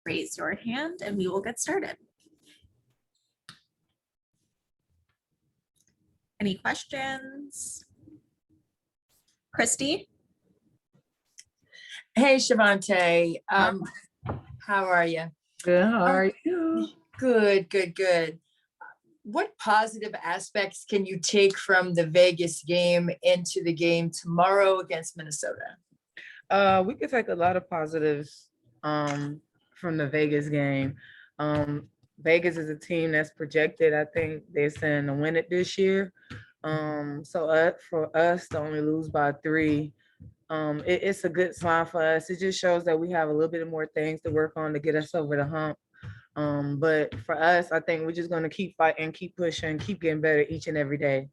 raise your hand and we will get started. Any questions? Christy? Hey, Shavante. How are you? Good. How are you? Good. What positive aspects can you take from the Vegas game into the game tomorrow against Minnesota? We could take a lot of positives from the Vegas game. Vegas is a team that's projected, I think they're saying, to win it this year. So for us to only lose by 3, it's a good sign for us. It just shows that we have a little bit more things to work on to get us over the hump. But for us, I think we're just going to keep fighting, keep pushing, keep getting better each and every day.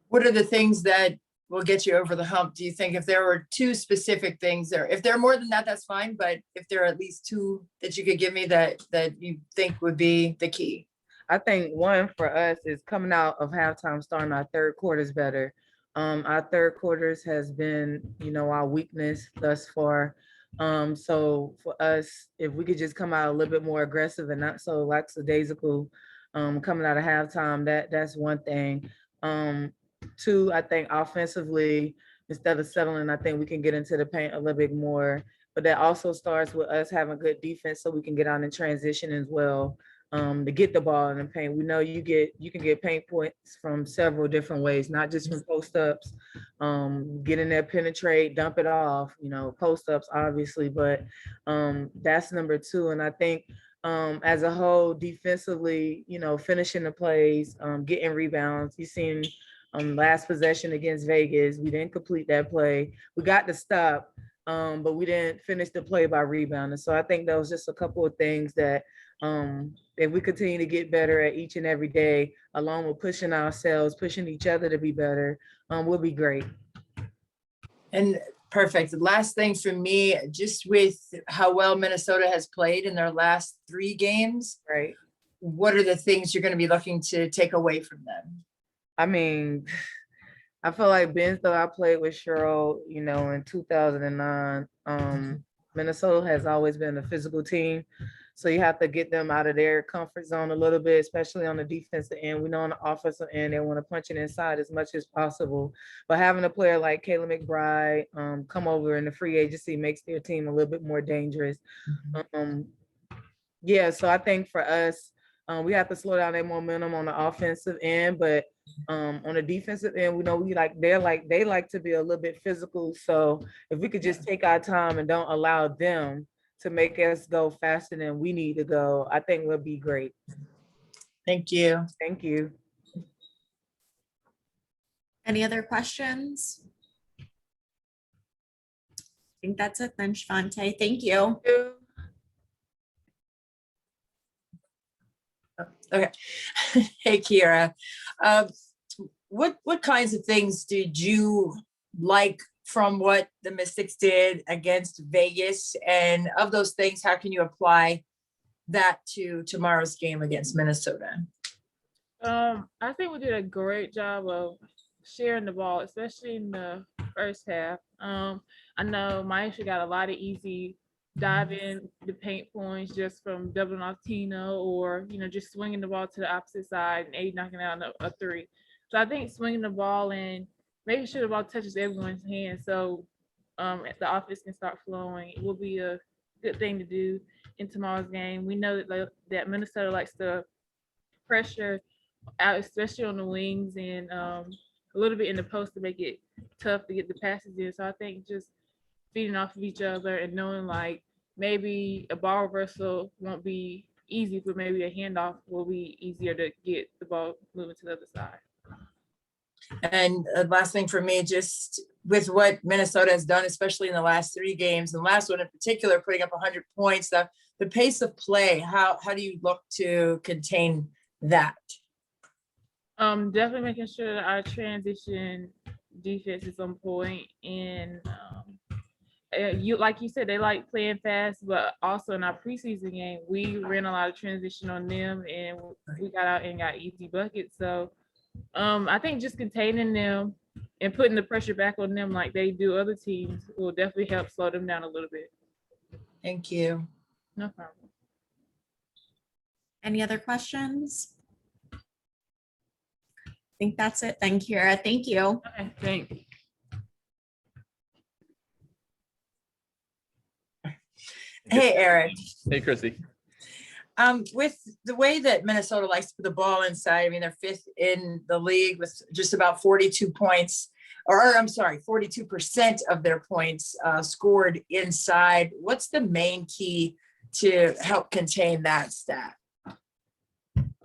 What are the things that will get you over the hump? Do you think if there were 2 specific things there, if there are more than that, that's fine. But if there are at least 2 that you could give me that you think would be the key? I think one for us is coming out of halftime, starting our third quarters better. Our third quarters has been, our weakness thus far. So for us, if we could just come out a little bit more aggressive and not so lackadaisical, coming out of halftime, that's one thing. 2, I think offensively, instead of settling, I think we can get into the paint a little bit more. But that also starts with us having good defense so we can get on in transition as well. To get the ball in the paint. We know you can get paint points from several different ways, not just from post ups. Get in there, penetrate, dump it off, post ups obviously, but that's number 2. And I think as a whole, defensively, finishing the plays, getting rebounds. You've seen last possession against Vegas, we didn't complete that play. We got the stop, but we didn't finish the play by rebounding. So I think that was just a couple of things that if we continue to get better at each and every day, along with pushing ourselves, pushing each other to be better, we'll be great. And perfect. The last thing for me, just with how well Minnesota has played in their last 3 games, Right. What are the things you're going to be looking to take away from them? I mean, I feel like though I played with Cheryl, in 2009, Minnesota has always been a physical team. So you have to get them out of their comfort zone a little bit, especially on the defensive end. We know on the offensive end, they want to punch it inside as much as possible. But having a player like Kayla McBride come over in the free agency makes their team a little bit more dangerous. So I think for us, we have to slow down their momentum on the offensive end, but on the defensive end, we know they like to be a little bit physical. So if we could just take our time and don't allow them to make us go faster than we need to go, I think we'll be great. Thank you. Thank you. Any other questions? I think that's it then, Shavante. Thank you. Okay. Hey, Kiera. What kinds of things did you like from what the Mystics did against Vegas? And of those things, how can you apply that to tomorrow's game against Minnesota? I think we did a great job of sharing the ball, especially in the first half. I know Maisha got a lot of easy dive in the paint points just from doubling off Tina or, just swinging the ball to the opposite side and A knocking out a 3. So I think swinging the ball and making sure the ball touches everyone's hand so the offense can start flowing, it will be a good thing to do in tomorrow's game. We know that Minnesota likes to pressure out, especially on the wings and a little bit in the post to make it tough to get the passes in. So I think just feeding off of each other and knowing maybe a ball reversal won't be easy, but maybe a handoff will be easier to get the ball moving to the other side. And last thing for me, just with what Minnesota has done, especially in the last 3 games, and the last one in particular, putting up 100 points, the pace of play, how do you look to contain that? Definitely making sure that our transition defense is on point, and like you said, they like playing fast, but also in our preseason game, we ran a lot of transition on them, and we got out and got easy buckets. So I think just containing them and putting the pressure back on them like they do other teams will definitely help slow them down a little bit. Thank you. No problem. Any other questions? I think that's it. Then, Kira. Thank you. Okay, thanks. Hey, Eric. Hey, Chrissy. With the way that Minnesota likes to put the ball inside, I mean, they're fifth in the league with just about 42 points, or I'm sorry, 42% of their points scored inside. What's the main key to help contain that stat?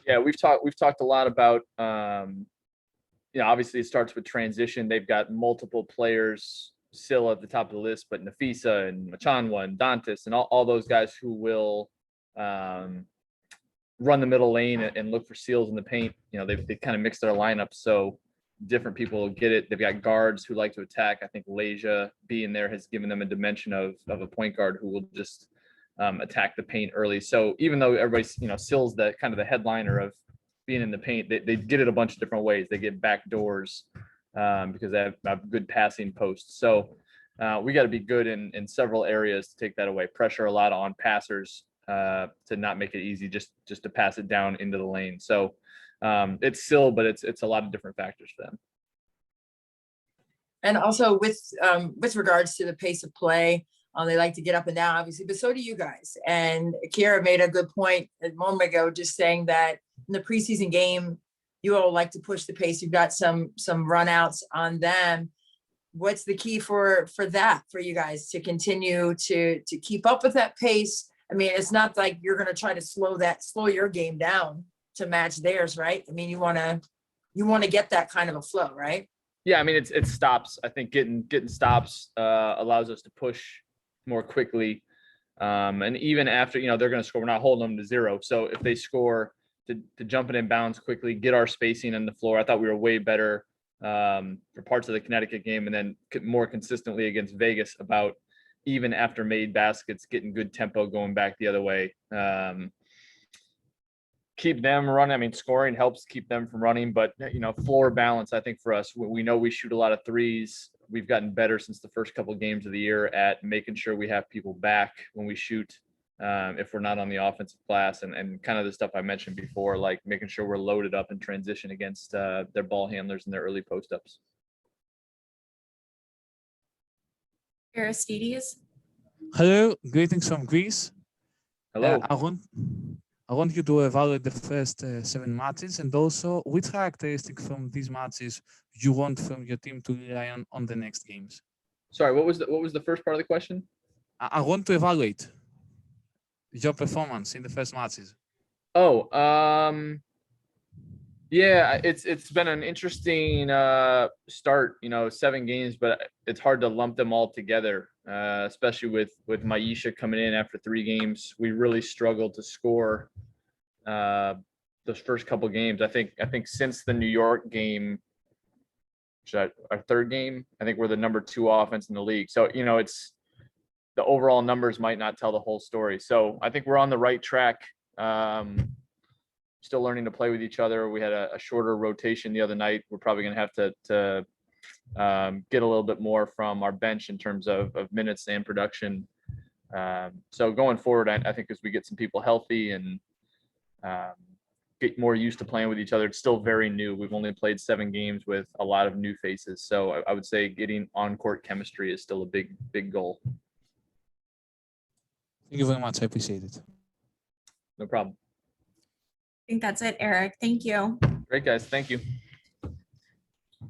Yeah, we've talked a lot about, obviously it starts with transition. They've got multiple players still at the top of the list, but Nafisa and Machanwa and Dantas and all those guys who will run the middle lane and look for seals in the paint. They kind of mix their lineup so different people get it. They've got guards who like to attack. I think Leja being there has given them a dimension of a point guard who will just attack the paint early. So even though everybody's, Sill's the kind of the headliner of being in the paint, they get it a bunch of different ways. They get back doors because they have good passing posts. So we got to be good in several areas to take that away. Pressure a lot on passers to not make it easy just to pass it down into the lane. So it's Sill, but it's a lot of different factors for them. And also with regards to the pace of play, they like to get up and down, obviously, but so do you guys. And Kira made a good point a moment ago, just saying that in the preseason game, you all like to push the pace. You've got some run outs on them. What's the key for that, for you guys to continue to keep up with that pace? I mean, it's not like you're going to try to slow your game down to match theirs, right? I mean, you want to get that kind of a flow, right? Yeah, I mean, it's stops. I think getting stops allows us to push more quickly. And even after, they're going to score, we're not holding them to zero. So if they score, to jump it in bounds quickly, get our spacing on the floor. I thought we were way better for parts of the Connecticut game, and then more consistently against Vegas about even after made baskets, getting good tempo going back the other way. Keep them running. I mean, scoring helps keep them from running, but floor balance, I think for us, we know we shoot a lot of threes. We've gotten better since the first couple of games of the year at making sure we have people back when we shoot, if we're not on the offensive glass, and kind of the stuff I mentioned before, like making sure we're loaded up in transition against their ball handlers and their early post ups. Aristides. Hello, greetings from Greece. Hello. I want you to evaluate the first 7 matches, and also which characteristic from these matches you want from your team to rely on the next games. Sorry, what was the first part of the question? I want to evaluate your performance in the first matches. Oh, yeah, it's been an interesting start, 7 games, but it's hard to lump them all together, especially with Maisha coming in after 3 games. We really struggled to score those first couple games. I think since the New York game, our 3rd game, I think we're the number 2 offense in the league. So, it's the overall numbers might not tell the whole story. So I think we're on the right track. Still learning to play with each other. We had a shorter rotation the other night. We're probably going to have to get a little bit more from our bench in terms of minutes and production. So going forward, I think as we get some people healthy and get more used to playing with each other, it's still very new. We've only played 7 games with a lot of new faces. So I would say getting on-court chemistry is still a big goal. Thank you very much. I appreciate it. No problem. I think that's it, Eric. Thank you. Great, guys. Thank you.